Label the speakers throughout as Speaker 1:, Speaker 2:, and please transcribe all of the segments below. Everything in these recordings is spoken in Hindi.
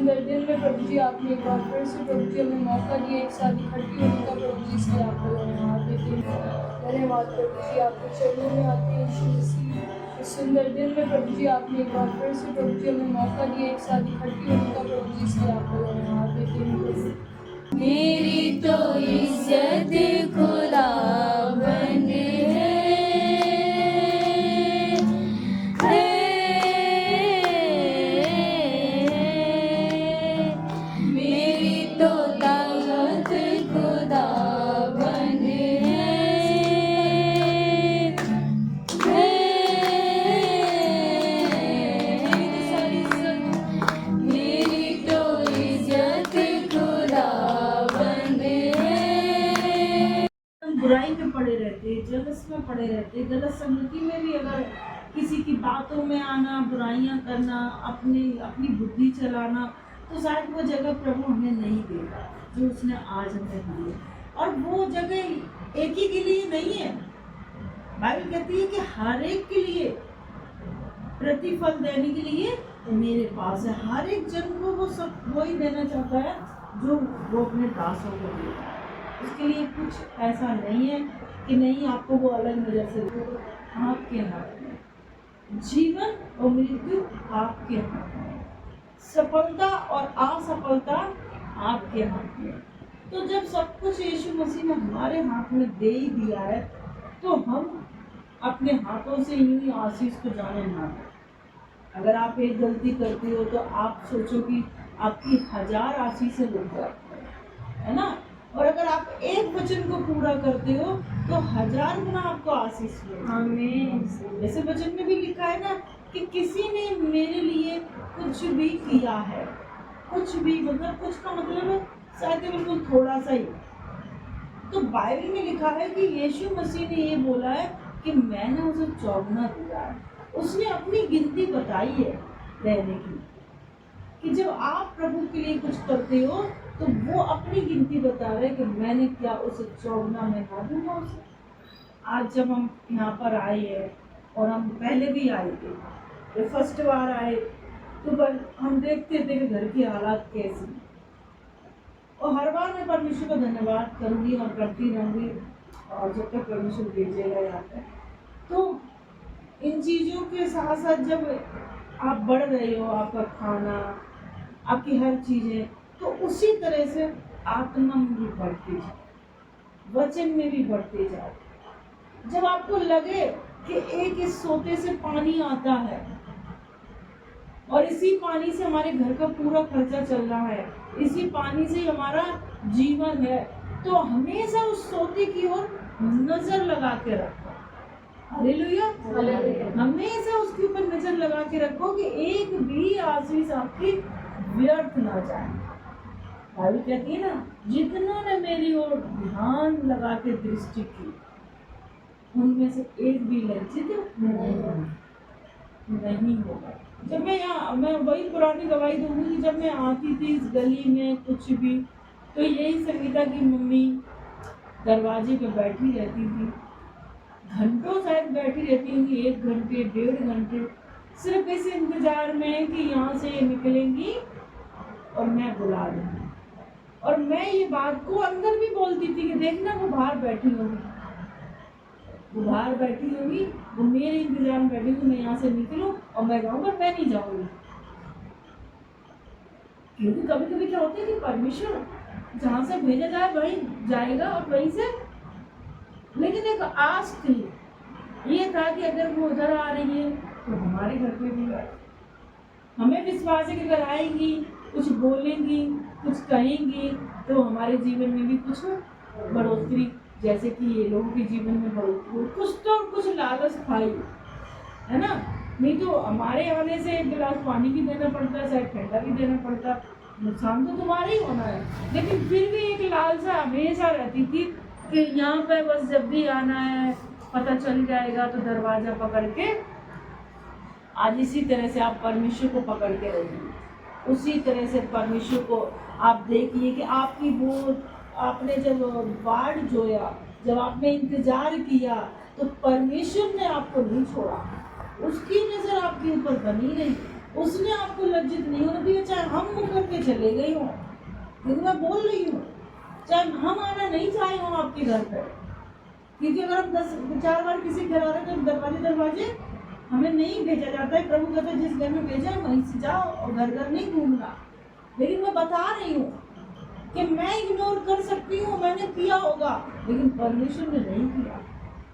Speaker 1: सुंदर दिन में प्रभु जी आपने एक बार फिर से प्रभु जी हमें मौका दिया एक साथ इकट्ठी होने का। प्रभु जी इसलिए आपको धन्यवाद देते हैं। धन्यवाद प्रभु जी आपके चरणों में आते हैं यीशु मसीह। इस सुंदर दिन में प्रभु जी आपने एक बार फिर से प्रभु जी हमें मौका दिया एक साथ इकट्ठी होने का। प्रभु जी इसलिए आपको धन्यवाद देते हैं। मेरी तो इज्जत खुदा बने
Speaker 2: बुराई में पड़े रहते, जलस में पड़े रहते, गलत संगति में भी अगर किसी की बातों में आना, बुराइयां करना, अपनी बुद्धि चलाना, तो शायद वो जगह प्रभु हमें नहीं देगा जो उसने आज हमें दी है। और वो जगह एक ही के लिए नहीं है। बाइबल कहती है कि हर एक के लिए प्रतिफल देने के लिए मेरे पास है। हर एक जन को वो सब वही देना चाहता है जो वो अपने दासों को देता है। उसके लिए कुछ ऐसा नहीं है कि नहीं आपको वो अलग नजर से आपके हाथ में। जीवन और मृत्यु आपके हाथ में, सफलता और असफलता आपके हाथ में। तो जब सब कुछ यीशु मसीह ने हमारे हाथ में दे ही दिया है, तो हम अपने हाथों से यूं ही आशीष को जाने ना दें। अगर आप एक गलती करते हो तो आप सोचो कि आपकी 1000 आशीषें लग जाती है ना। और अगर आप एक वचन को पूरा करते हो तो 1000 गुना आपको आशीष मिलेगी। जैसे वचन में भी लिखा है ना कि किसी ने मेरे लिए कुछ भी किया है, कुछ भी मतलब कुछ का मतलब है शायद बिल्कुल थोड़ा सा ही। तो बाइबल में लिखा है कि यीशु मसीह ने ये बोला है कि मैंने उसे चौगुना दिया है। उसने अपनी गिनती बताई है रहने की, कि जब आप प्रभु के लिए कुछ करते हो तो वो अपनी गिनती बता रहे कि मैंने क्या उसे चौगुना में ना दूंगा उसे। आज जब हम यहाँ पर आए हैं, और हम पहले भी आए थे, जब फर्स्ट बार आए तो हम देखते थे कि घर की हालात कैसी, और हर बार मैं परमेश्वर का धन्यवाद करूँगी और करती रहूँगी, और जब तक परमेश्वर भेजेगा यहाँ पर। तो इन चीज़ों के साथ साथ जब आप बढ़ रहे हो, आपका खाना, आपकी हर चीज़ें, तो उसी तरह से आत्मा में भी बढ़ती जाए, वचन में भी बढ़ते जाए। जब आपको लगे कि एक इस सोते से पानी आता है और इसी पानी से हमारे घर का पूरा खर्चा चल रहा है, इसी पानी से हमारा जीवन है, तो हमेशा उस सोते की ओर नजर लगा के रखो। हालेलुया, हमेशा उसके ऊपर नजर लगा के रखो कि एक भी आशीष आपकी व्यर्थ ना जाए। बाइबल कहती है ना, जितनों ने मेरी ओर ध्यान लगा के दृष्टि की, उनमें से एक भी लज्जित नहीं होगा। जब मैं वही पुरानी गवाही दूंगी, जब मैं आती थी इस गली में कुछ भी, तो यही संगीता की मम्मी दरवाजे पे बैठी रहती थी, घंटों शायद बैठी रहती होंगी, 1 घंटे 1.5 घंटे, सिर्फ इस इंतजार में कि यहाँ से निकलेंगी और मैं बुला दूंगी। और मैं ये बात को अंदर भी बोलती थी कि देखना वो बाहर बैठी होगी, वो बाहर बैठी होगी, वो मेरे इंतजार में बैठी होगी, मैं यहाँ से निकलूं और मैं जाऊँ, पर मैं नहीं जाऊंगी। क्योंकि कभी कभी क्या होता है कि परमेश्वर जहाँ से भेजा जाए वहीं जाएगा और वहीं से, लेकिन एक आस थी, ये था कि अगर वो उधर आ रही है तो हमारे घर पे भी आए। हमें विश्वास है कि अगर आएंगी, कुछ बोलेंगी, कुछ कहेंगी, तो हमारे जीवन में भी कुछ बढ़ोतरी, जैसे कि ये लोगों के जीवन में बढ़ोतरी, कुछ तो कुछ लालच खाई है ना। नहीं तो हमारे आने से 1 गिलास पानी भी देना पड़ता, शायद ठंडा भी देना पड़ता, नुकसान तो तुम्हारा ही होना है। लेकिन फिर भी एक लालसा हमेशा रहती थी कि यहाँ पे बस जब भी आना है पता चल जाएगा तो दरवाजा पकड़ के। आज इसी तरह से आप परमेश्वर को पकड़ के रहिए, उसी तरह से परमेश्वर को आप देखिए कि आपकी वो आपने जब वाट जोया, जब आपने इंतजार किया, तो परमेश्वर ने आपको नहीं छोड़ा, उसकी नजर आपके ऊपर बनी रही। उसने आपको लज्जित नहीं होने दिया, चाहे हम मुकर के चले गए हों। लेकिन मैं बोल रही हूँ, चाहे हम आना नहीं चाहे हों आपके घर पर, क्योंकि अगर हम 4 बार किसी घर आ रहे हैं तो दरवाजे हमें नहीं भेजा जाता है। प्रभु कहते हैं जिस घर में भेजा है वहीं से जाओ और घर घर नहीं घूमना। लेकिन मैं बता रही हूँ कि मैं इग्नोर कर सकती हूँ, मैंने किया होगा, लेकिन परमेश्वर ने नहीं किया।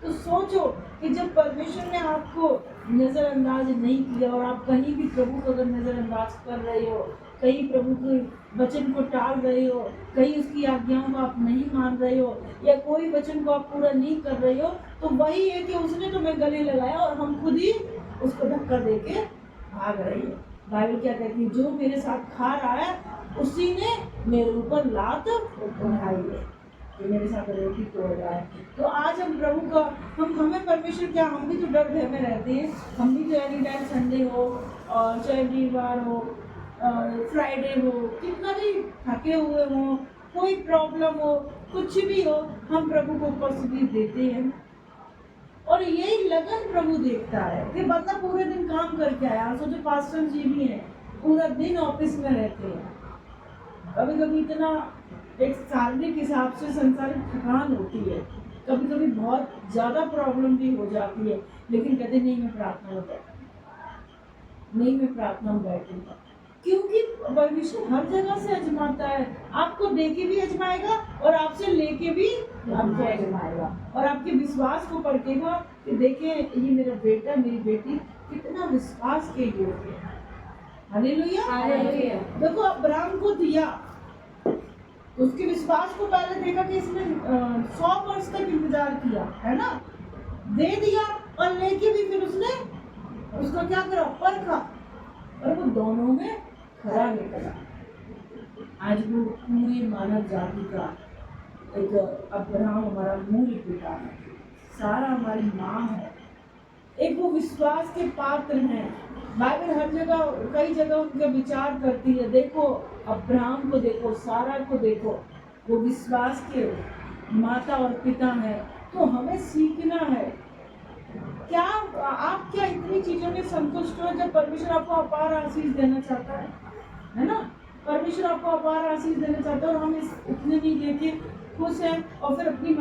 Speaker 2: तो सोचो कि जब परमेश्वर ने आपको नज़रअंदाज नहीं किया और आप कहीं भी प्रभु को अगर नज़रअंदाज कर रहे हो, कहीं प्रभु के वचन को टाल रहे हो, कहीं उसकी आज्ञाओं को आप नहीं मान रहे हो, या कोई वचन को आप पूरा नहीं कर रहे हो, तो वही है कि उसने तुम्हें गले लगाया और हम खुद ही उसको धक्का दे के भाग रहे हैं। बाइबल क्या कहती है, जो मेरे साथ खा रहा है उसी ने मेरे ऊपर लात उठाई है, जो मेरे साथ रोटी तोड़ रहा है। तो आज हम प्रभु का हमें परमेश्वर क्या, हम भी तो डर भय में रहते हैं। हम भी तो एनी टाइम संडे हो और चाहे वीरवार हो, फ्राइडे हो, कितना भी थके हुए हो, कोई प्रॉब्लम हो, कुछ भी हो, हम प्रभु को उपस्थिति देते हैं। और यही लगन प्रभु देखता है कि बंदा पूरे दिन काम करके आया। सोचो पास्टर जी भी हैं, पूरा दिन ऑफिस में रहते हैं, कभी कभी इतना एक शारीरिक हिसाब से संसारिक थकान होती है, कभी कभी बहुत ज़्यादा प्रॉब्लम भी हो जाती है, लेकिन कहते नहीं मैं प्रार्थना में बैठूंगा, नहीं मैं प्रार्थना में बैठूंगा, क्योंकि परमेश्वर हर जगह से आजमाता है। आपको देके भी आजमाएगा और आपसे लेके भी आपको आजमाएगा और आपके विश्वास को परखेगा कि देखिए ये मेरा बेटा मेरी बेटी कितना विश्वास के योग्य है। हालेलुया।
Speaker 1: हालेलुया।
Speaker 2: देखो अब्राहम को दिया, उसके विश्वास को पहले देखा कि इसने 100 वर्ष तक इंतजार किया, है ना, दे दिया और लेके भी फिर उसने उसका क्या करा, परखा, और वो दोनों में खरा निकला। आज वो पूरी मानव जाति का एक अब्राहम हमारा मूल पिता है, सारा हमारी माँ है, एक वो विश्वास के पात्र हैं। बाइबल हर जगह कई जगह उनका विचार करती है। देखो अब्राहम को देखो, सारा को देखो, वो विश्वास के माता और पिता है। तो हमें सीखना है। क्या आप क्या इतनी चीजों में संतुष्ट हो जब परमेश्वर आपको अपार आशीष देना चाहता है ना? परमेश्वर आपको अपार आशीष देना चाहता है और हम इस उतने नहीं लेके खुश हैं और फिर अपनी